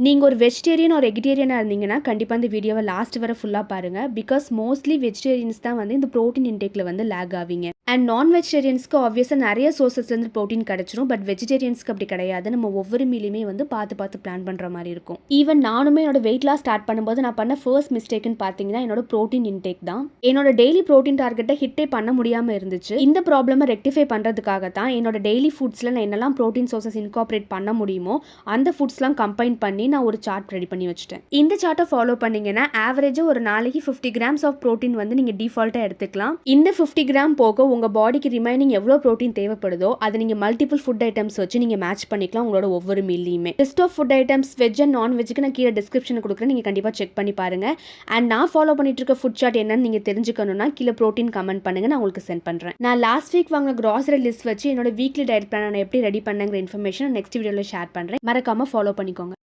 நீங்க ஒரு வெஜிடேரியன் ஒரு எகிடேரியனா இருந்தீங்கன்னா, கண்டிப்பா இந்த வீடியோவ லாஸ்ட் வரை ஃபுல்லா பாருங்க. பிகாஸ் மோஸ்ட்லி வெஜிடேரியன்ஸ் தான் வந்து இந்த புரோட்டீன் இன்டேக்ல வந்து லேக் ஆவீங்க. அண்ட் நான் வெஜிடேரியன்ஸ்க்கு ஆப்வியஸா நெறைய சோர்சஸ்லேருந்து புரோட்டீன் கிடைச்சிரும். பட் வெஜிடேரியன்ஸ்க்கு அப்படி கிடையாது. நம்ம ஒவ்வொரு மீலையுமே வந்து பார்த்து பார்த்து பிளான் பண்ற மாரி இருக்கும். ஈவன் நானுமே என்னோட வெயிட் லாஸ் ஸ்டார்ட் பண்ணும்போது நான் பண்ண ஃபர்ஸ்ட் மிஸ்டேக்ன்னு பார்த்தீங்கன்னா, என்னோட புரோட்டீன் இன்டேக் தான். என்னோட டெய்லி புரோட்டீன் டார்கெட்ட ஹிட்டே பண்ண முடியாம இருந்துச்சு. இந்த ப்ராப்ளம ரெக்டிஃபை பண்றதுக்காக தான் என்னோட டெய்லி ஃபுட்ஸ்ல நான் என்னெல்லாம் புரோட்டீன் சோர்சஸ் இன்கார்பரேட் பண்ண முடியுமோ, அந்த ஃபுட்ஸ்லாம் கம்பைன் பண்ணி நான் ஒரு சார்ட் ரெடி பண்ணி வச்சுட்டேன். இந்த சார்ட்டை ஃபாலோ பண்ணீங்கன்னா ஆவரேஜா ஒரு நாளைக்கு 50 கிராம்ஸ் ஆஃப் புரோட்டீன் வந்து நீங்க டிஃபால்ட்டா எடுத்துக்கலாம். இந்த 50 கிராம் போக உங்க பாடிக்கு ரிமைனிங் எவ்வளோ புரோட்டீன் தேவைப்படுதோ அதை நீங்க மல்டிபிள் ஃபுட் ஐட்டம்ஸ் வச்சு நீங்க மேட்ச் பண்ணிக்கலாம் உங்களோட ஒவ்வொரு மீல்லையுமே. List of food items veg and non வெஜ்க்கு நான் கீழே டிஸ்கிரிப்ஷன் கொடுக்குறேன். நீங்க கண்டிப்பா செக் பண்ணி பாருங்க. அண்ட் நான் ஃபாலோ பண்ணிட்டு இருக்க ஃபுட் சார்ட் என்னன்னு நீங்க தெரிஞ்சுக்கணும்னா கீழே புரோட்டீன் கமெண்ட் பண்ணுங்க, நான் உங்களுக்கு சென்ட் பண்றேன். நான் லாஸ்ட் வீக் வாங்கின கிராசரி லிஸ்ட் வச்சு என்னோட வீக்லி டயட் பிளான் நான் எப்படி ரெடி பண்ணேங்கிற இன்ஃபர்மேஷன் நெக்ஸ்ட் வீடியோல ஷேர் பண்றேன். மறக்காம ஃபாலோ பண்ணிக்கோங்க.